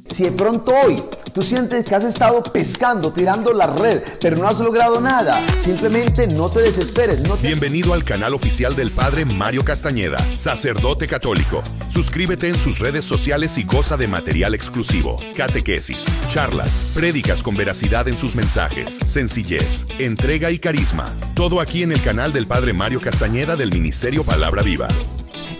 Si de pronto hoy tú sientes que has estado pescando, tirando la red, pero no has logrado nada, simplemente no te desesperes. Bienvenido al canal oficial del Padre Mario Castañeda, sacerdote católico. Suscríbete en sus redes sociales y goza de material exclusivo, catequesis, charlas, prédicas con veracidad en sus mensajes, sencillez, entrega y carisma. Todo aquí en el canal del Padre Mario Castañeda del Ministerio Palabra Viva.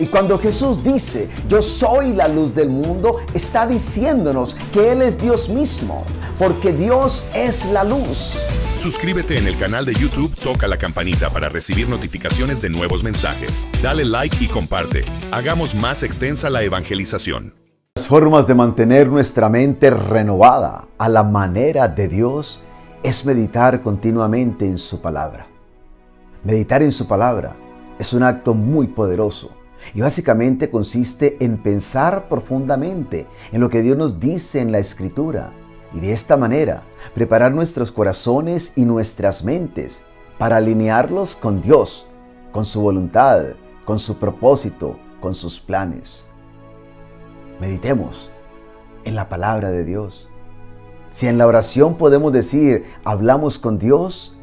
Y cuando Jesús dice, yo soy la luz del mundo, está diciéndonos que Él es Dios mismo, porque Dios es la luz. Suscríbete en el canal de YouTube, toca la campanita para recibir notificaciones de nuevos mensajes. Dale like y comparte. Hagamos más extensa la evangelización. Las formas de mantener nuestra mente renovada a la manera de Dios es meditar continuamente en su palabra. Meditar en su palabra es un acto muy poderoso. Y básicamente consiste en pensar profundamente en lo que Dios nos dice en la Escritura y de esta manera preparar nuestros corazones y nuestras mentes para alinearlos con Dios, con su voluntad, con su propósito, con sus planes. Meditemos en la palabra de Dios. Si en la oración podemos decir, hablamos con Dios,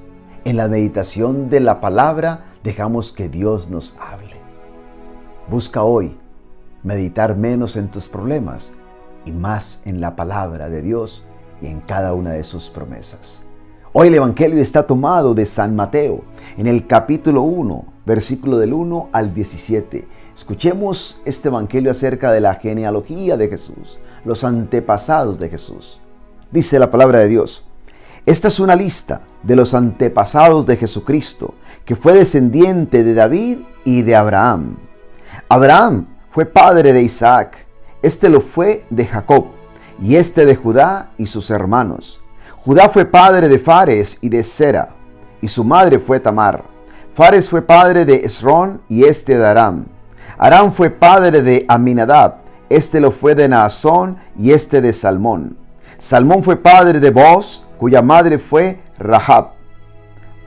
en la meditación de la palabra dejamos que Dios nos hable. Busca hoy meditar menos en tus problemas y más en la palabra de Dios y en cada una de sus promesas. Hoy el Evangelio está tomado de San Mateo, en el capítulo 1, versículo del 1 al 17. Escuchemos este Evangelio acerca de la genealogía de Jesús, los antepasados de Jesús. Dice la palabra de Dios: esta es una lista de los antepasados de Jesucristo, que fue descendiente de David y de Abraham. Abraham fue padre de Isaac, este lo fue de Jacob, y este de Judá y sus hermanos. Judá fue padre de Fares y de Zera, y su madre fue Tamar. Fares fue padre de Esrón, y este de Aram. Aram fue padre de Aminadab, este lo fue de Naasón, y este de Salmón. Salmón fue padre de Boz, cuya madre fue Rahab.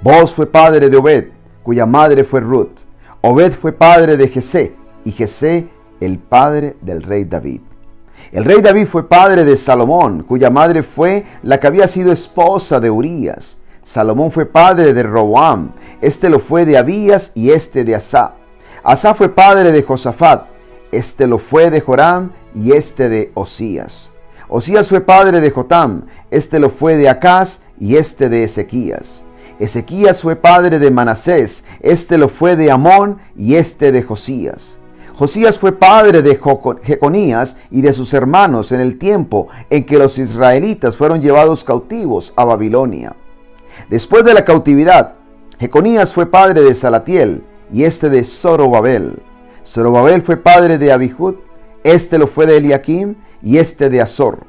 Boz fue padre de Obed, cuya madre fue Ruth. Obed fue padre de Jesé, y Jesé el padre del rey David. El rey David fue padre de Salomón, cuya madre fue la que había sido esposa de Urías. Salomón fue padre de Roboam, este lo fue de Abías y este de Asá. Asá fue padre de Josafat, este lo fue de Joram y este de Osías. Osías fue padre de Jotam, este lo fue de Acaz y este de Ezequías. Ezequías fue padre de Manasés, este lo fue de Amón y este de Josías. Josías fue padre de Jeconías y de sus hermanos en el tiempo en que los israelitas fueron llevados cautivos a Babilonia. Después de la cautividad, Jeconías fue padre de Salatiel y este de Zorobabel. Zorobabel fue padre de Abihud, este lo fue de Eliakim y este de Azor.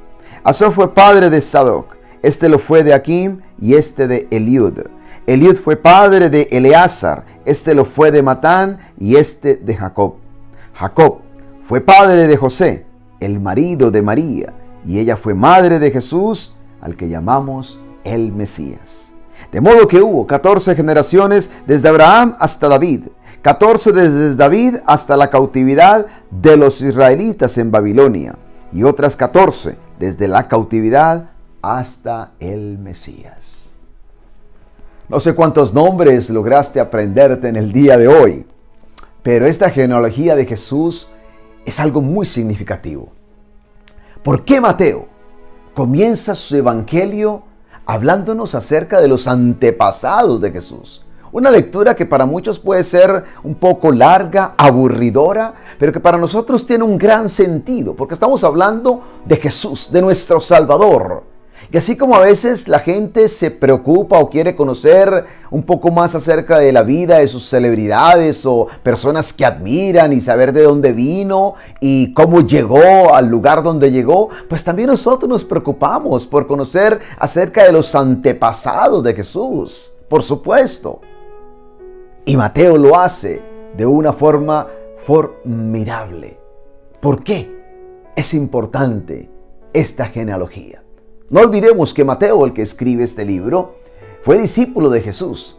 Azor fue padre de Sadoc, este lo fue de Akim y este de Eliud. Eliud fue padre de Eleazar, este lo fue de Matán y este de Jacob. Jacob fue padre de José, el marido de María, y ella fue madre de Jesús, al que llamamos el Mesías. De modo que hubo 14 generaciones desde Abraham hasta David, 14 desde David hasta la cautividad de los israelitas en Babilonia, y otras 14 desde la cautividad hasta el Mesías. No sé cuántos nombres lograste aprenderte en el día de hoy, pero esta genealogía de Jesús es algo muy significativo. ¿Por qué Mateo comienza su evangelio hablándonos acerca de los antepasados de Jesús? Una lectura que para muchos puede ser un poco larga, aburridora, pero que para nosotros tiene un gran sentido, porque estamos hablando de Jesús, de nuestro Salvador. Y así como a veces la gente se preocupa o quiere conocer un poco más acerca de la vida de sus celebridades o personas que admiran y saber de dónde vino y cómo llegó al lugar donde llegó, pues también nosotros nos preocupamos por conocer acerca de los antepasados de Jesús, por supuesto. Y Mateo lo hace de una forma formidable. ¿Por qué es importante esta genealogía? No olvidemos que Mateo, el que escribe este libro, fue discípulo de Jesús,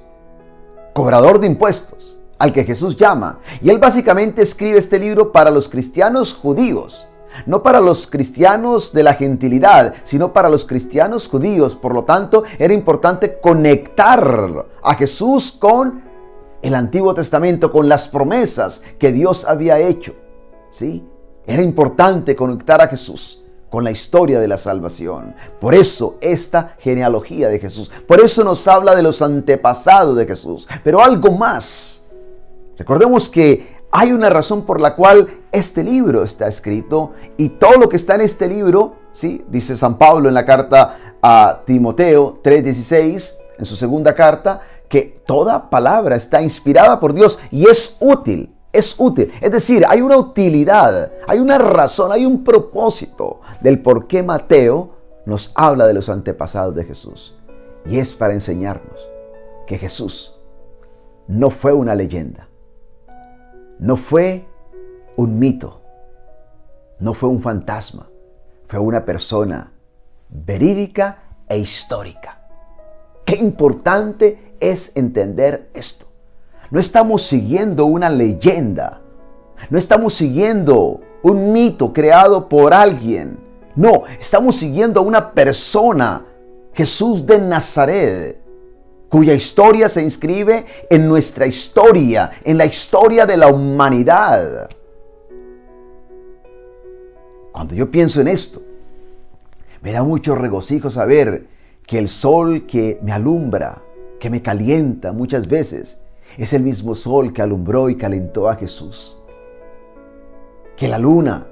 cobrador de impuestos, al que Jesús llama. Y él básicamente escribe este libro para los cristianos judíos, no para los cristianos de la gentilidad, sino para los cristianos judíos. Por lo tanto, era importante conectar a Jesús con el Antiguo Testamento, con las promesas que Dios había hecho. ¿Sí? Era importante conectar a Jesús con la historia de la salvación. Por eso esta genealogía de Jesús. Por eso nos habla de los antepasados de Jesús. Pero algo más. Recordemos que hay una razón por la cual este libro está escrito, y todo lo que está en este libro, ¿sí?, dice San Pablo en la carta a Timoteo 3:16, en su segunda carta, que toda palabra está inspirada por Dios y es útil. Es útil, es decir, hay una utilidad, hay una razón, hay un propósito del por qué Mateo nos habla de los antepasados de Jesús. Y es para enseñarnos que Jesús no fue una leyenda, no fue un mito, no fue un fantasma, fue una persona verídica e histórica. Qué importante es entender esto. No estamos siguiendo una leyenda. No estamos siguiendo un mito creado por alguien. No, estamos siguiendo a una persona, Jesús de Nazaret, cuya historia se inscribe en nuestra historia, en la historia de la humanidad. Cuando yo pienso en esto, me da mucho regocijo saber que el sol que me alumbra, que me calienta muchas veces, es el mismo sol que alumbró y calentó a Jesús. Que la luna,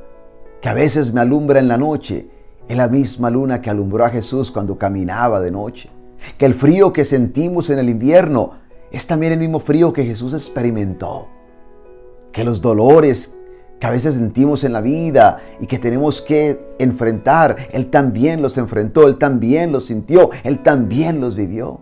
que a veces me alumbra en la noche, es la misma luna que alumbró a Jesús cuando caminaba de noche. Que el frío que sentimos en el invierno es también el mismo frío que Jesús experimentó. Que los dolores que a veces sentimos en la vida y que tenemos que enfrentar, Él también los enfrentó, Él también los sintió, Él también los vivió.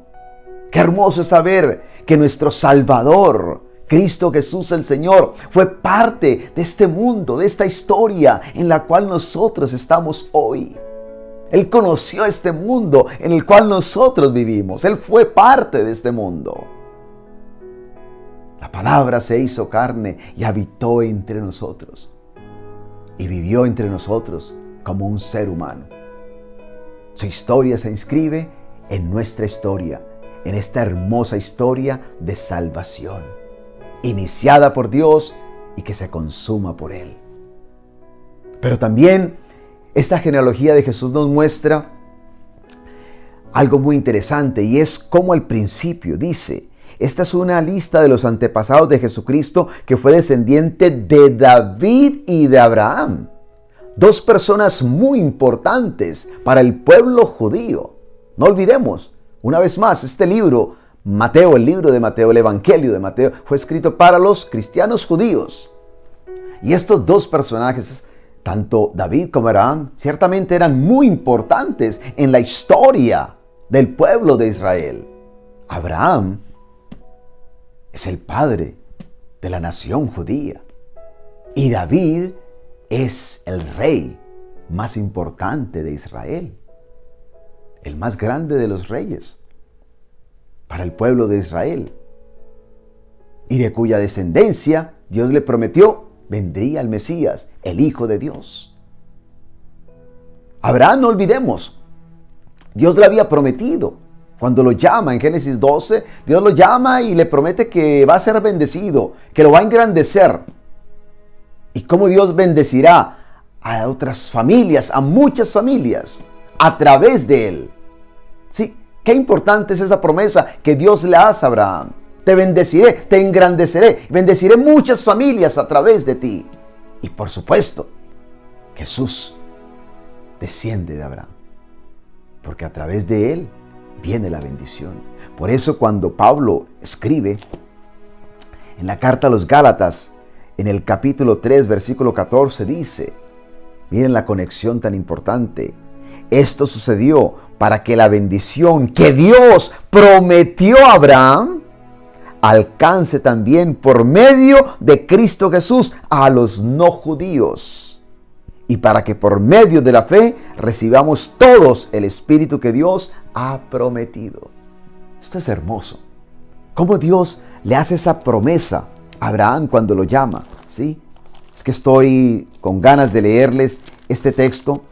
Qué hermoso es saber que nuestro Salvador, Cristo Jesús el Señor, fue parte de este mundo, de esta historia en la cual nosotros estamos hoy. Él conoció este mundo en el cual nosotros vivimos. Él fue parte de este mundo. La palabra se hizo carne y habitó entre nosotros. Y vivió entre nosotros como un ser humano. Su historia se inscribe en nuestra historia, en esta hermosa historia de salvación, iniciada por Dios y que se consuma por Él. Pero también esta genealogía de Jesús nos muestra algo muy interesante, y es como al principio dice: esta es una lista de los antepasados de Jesucristo, que fue descendiente de David y de Abraham. Dos personas muy importantes para el pueblo judío. No olvidemos, una vez más, este libro, Mateo, el libro de Mateo, el Evangelio de Mateo, fue escrito para los cristianos judíos. Y estos dos personajes, tanto David como Abraham, ciertamente eran muy importantes en la historia del pueblo de Israel. Abraham es el padre de la nación judía. Y David es el rey más importante de Israel. El más grande de los reyes para el pueblo de Israel, y de cuya descendencia Dios le prometió vendría el Mesías, el Hijo de Dios. Abraham, no olvidemos, Dios le había prometido. Cuando lo llama en Génesis 12, Dios lo llama y le promete que va a ser bendecido, que lo va a engrandecer. Y cómo Dios bendecirá a otras familias, a muchas familias, a través de él. Sí, qué importante es esa promesa que Dios le hace a Abraham. Te bendeciré, te engrandeceré, bendeciré muchas familias a través de ti. Y por supuesto, Jesús desciende de Abraham, porque a través de él viene la bendición. Por eso cuando Pablo escribe en la carta a los Gálatas, en el capítulo 3, versículo 14, dice, miren la conexión tan importante: esto sucedió para que la bendición que Dios prometió a Abraham alcance también por medio de Cristo Jesús a los no judíos, y para que por medio de la fe recibamos todos el Espíritu que Dios ha prometido. Esto es hermoso. Cómo Dios le hace esa promesa a Abraham cuando lo llama, ¿sí? Es que estoy con ganas de leerles este texto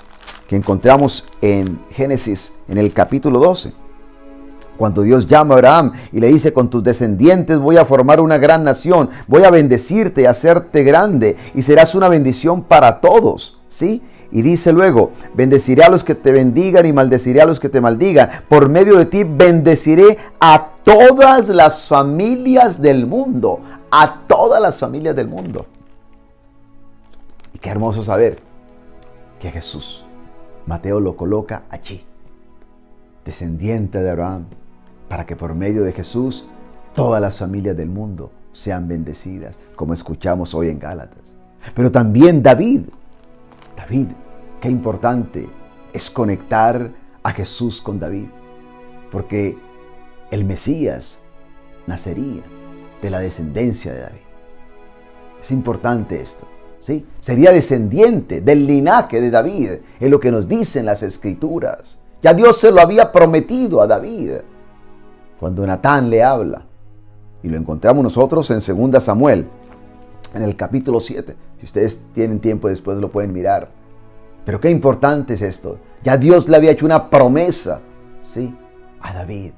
que encontramos en Génesis, en el capítulo 12. Cuando Dios llama a Abraham y le dice: con tus descendientes voy a formar una gran nación, voy a bendecirte y hacerte grande, y serás una bendición para todos, ¿sí? Y dice luego: bendeciré a los que te bendigan y maldeciré a los que te maldigan. Por medio de ti bendeciré a todas las familias del mundo, a todas las familias del mundo. Y qué hermoso saber que Jesús, Mateo lo coloca allí, descendiente de Abraham, para que por medio de Jesús todas las familias del mundo sean bendecidas, como escuchamos hoy en Gálatas. Pero también David, qué importante es conectar a Jesús con David, porque el Mesías nacería de la descendencia de David. Es importante esto, ¿sí? Sería descendiente del linaje de David, es lo que nos dicen las Escrituras. Ya Dios se lo había prometido a David cuando Natán le habla. Y lo encontramos nosotros en 2 Samuel, en el capítulo 7. Si ustedes tienen tiempo después lo pueden mirar. Pero qué importante es esto. Ya Dios le había hecho una promesa, ¿sí?, a David.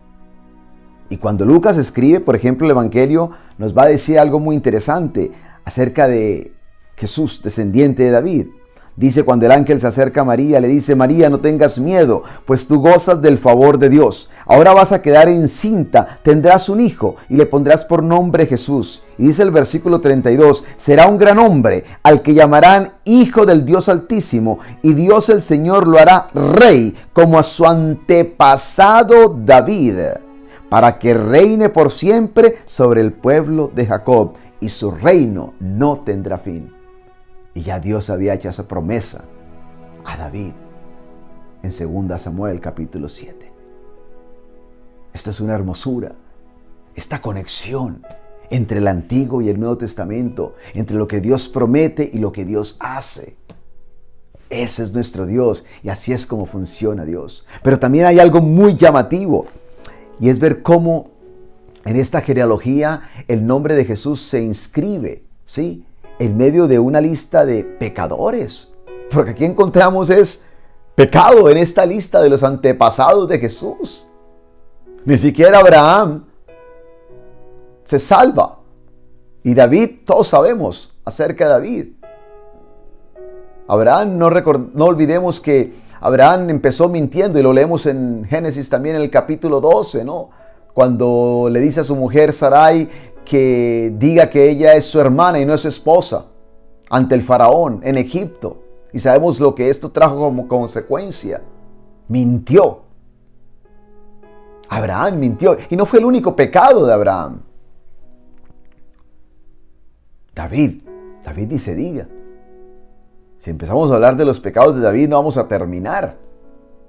Y cuando Lucas escribe, por ejemplo, el Evangelio, nos va a decir algo muy interesante acerca de Jesús, descendiente de David. Dice, cuando el ángel se acerca a María, le dice: María, no tengas miedo, pues tú gozas del favor de Dios. Ahora vas a quedar encinta, tendrás un hijo y le pondrás por nombre Jesús. Y dice el versículo 32, será un gran hombre, al que llamarán Hijo del Dios Altísimo, y Dios el Señor lo hará rey, como a su antepasado David, para que reine por siempre sobre el pueblo de Jacob, y su reino no tendrá fin. Y ya Dios había hecho esa promesa a David en 2 Samuel capítulo 7. Esto es una hermosura. Esta conexión entre el Antiguo y el Nuevo Testamento, entre lo que Dios promete y lo que Dios hace. Ese es nuestro Dios y así es como funciona Dios. Pero también hay algo muy llamativo y es ver cómo en esta genealogía el nombre de Jesús se inscribe, ¿sí?, en medio de una lista de pecadores. Porque aquí encontramos es pecado en esta lista de los antepasados de Jesús. Ni siquiera Abraham se salva. Y David, todos sabemos acerca de David. Abraham, no olvidemos que Abraham empezó mintiendo, y lo leemos en Génesis también en el capítulo 12, ¿no? Cuando le dice a su mujer Sarai que diga que ella es su hermana y no es su esposa ante el faraón en Egipto. Y sabemos lo que esto trajo como consecuencia. Mintió. Abraham mintió. Y no fue el único pecado de Abraham. David ni se diga. Si empezamos a hablar de los pecados de David no vamos a terminar.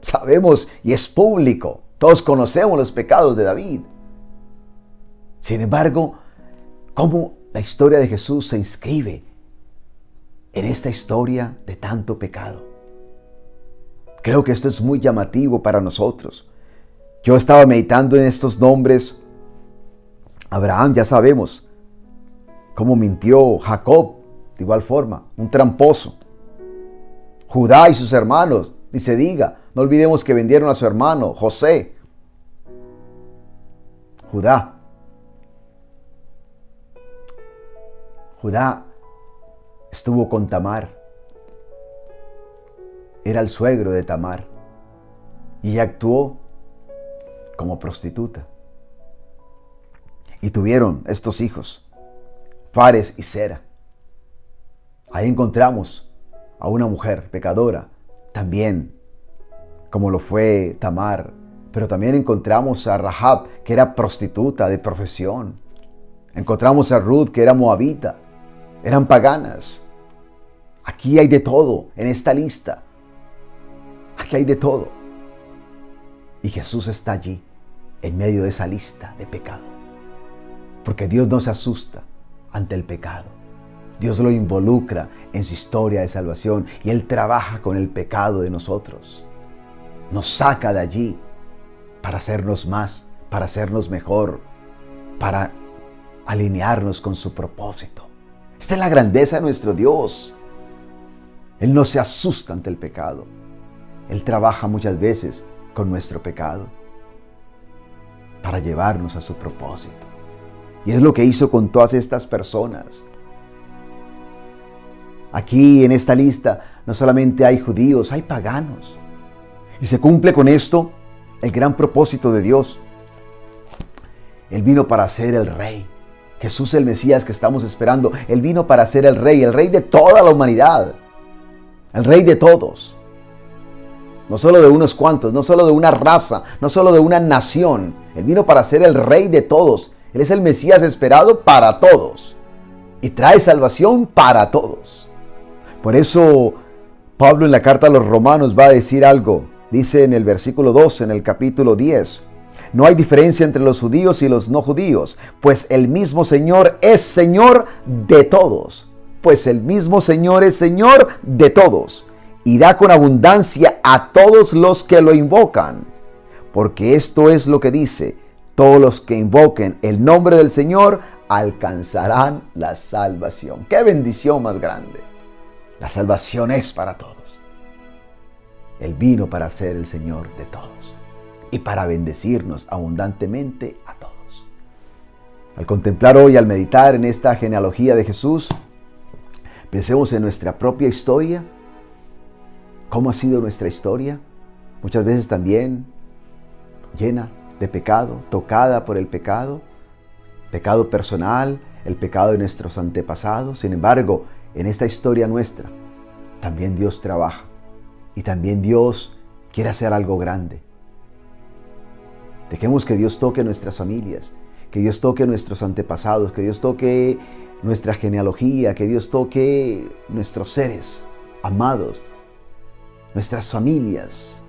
Sabemos y es público. Todos conocemos los pecados de David. Sin embargo, cómo la historia de Jesús se inscribe en esta historia de tanto pecado. Creo que esto es muy llamativo para nosotros. Yo estaba meditando en estos nombres. Abraham, ya sabemos cómo mintió. Jacob, de igual forma, un tramposo. Judá y sus hermanos, ni se diga. No olvidemos que vendieron a su hermano, José. Judá estuvo con Tamar. Era el suegro de Tamar. Y actuó como prostituta. Y tuvieron estos hijos, Fares y Zera. Ahí encontramos a una mujer pecadora, también como lo fue Tamar. Pero también encontramos a Rahab, que era prostituta de profesión. Encontramos a Ruth, que era moabita. Eran paganas. Aquí hay de todo en esta lista. Aquí hay de todo. Y Jesús está allí, en medio de esa lista de pecado. Porque Dios no se asusta ante el pecado. Dios lo involucra en su historia de salvación y Él trabaja con el pecado de nosotros. Nos saca de allí para hacernos más, para hacernos mejor, para alinearnos con su propósito. Esta es la grandeza de nuestro Dios. Él no se asusta ante el pecado. Él trabaja muchas veces con nuestro pecado para llevarnos a su propósito. Y es lo que hizo con todas estas personas. Aquí en esta lista no solamente hay judíos, hay paganos. Y se cumple con esto el gran propósito de Dios. Él vino para ser el Rey. Jesús el Mesías que estamos esperando. Él vino para ser el Rey de toda la humanidad. El Rey de todos. No solo de unos cuantos, no solo de una raza, no solo de una nación. Él vino para ser el Rey de todos. Él es el Mesías esperado para todos. Y trae salvación para todos. Por eso Pablo en la carta a los Romanos va a decir algo. Dice en el versículo 12, en el capítulo 10. No hay diferencia entre los judíos y los no judíos, pues el mismo Señor es Señor de todos. Pues el mismo Señor es Señor de todos. Y da con abundancia a todos los que lo invocan. Porque esto es lo que dice: todos los que invoquen el nombre del Señor alcanzarán la salvación. ¡Qué bendición más grande! La salvación es para todos. Él vino para ser el Señor de todos y para bendecirnos abundantemente a todos. Al contemplar hoy, al meditar en esta genealogía de Jesús, pensemos en nuestra propia historia. ¿Cómo ha sido nuestra historia? Muchas veces también llena de pecado, tocada por el pecado personal, el pecado de nuestros antepasados. Sin embargo, en esta historia nuestra, también Dios trabaja y también Dios quiere hacer algo grande. Dejemos que Dios toque nuestras familias, que Dios toque nuestros antepasados, que Dios toque nuestra genealogía, que Dios toque nuestros seres amados, nuestras familias,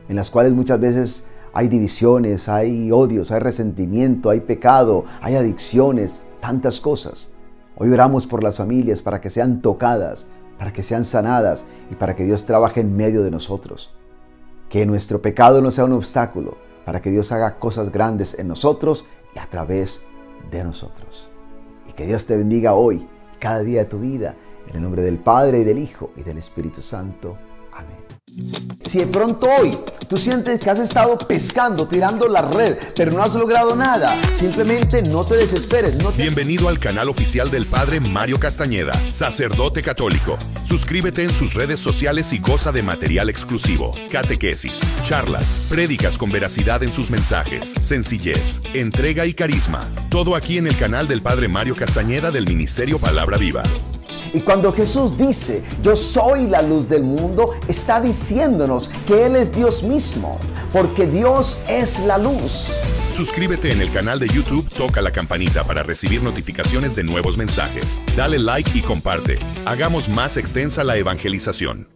en las cuales muchas veces hay divisiones, hay odios, hay resentimiento, hay pecado, hay adicciones, tantas cosas. Hoy oramos por las familias para que sean tocadas, para que sean sanadas y para que Dios trabaje en medio de nosotros. Que nuestro pecado no sea un obstáculo, para que Dios haga cosas grandes en nosotros y a través de nosotros. Y que Dios te bendiga hoy, cada día de tu vida, en el nombre del Padre y del Hijo y del Espíritu Santo. Amén. Si de pronto hoy tú sientes que has estado pescando, tirando la red, pero no has logrado nada, simplemente no te desesperes. Bienvenido al canal oficial del Padre Mario Castañeda, sacerdote católico. Suscríbete en sus redes sociales y goza de material exclusivo, catequesis, charlas, prédicas con veracidad en sus mensajes, sencillez, entrega y carisma. Todo aquí en el canal del Padre Mario Castañeda del Ministerio Palabra Viva. Y cuando Jesús dice, yo soy la luz del mundo, está diciéndonos que Él es Dios mismo, porque Dios es la luz. Suscríbete en el canal de YouTube, toca la campanita para recibir notificaciones de nuevos mensajes. Dale like y comparte. Hagamos más extensa la evangelización.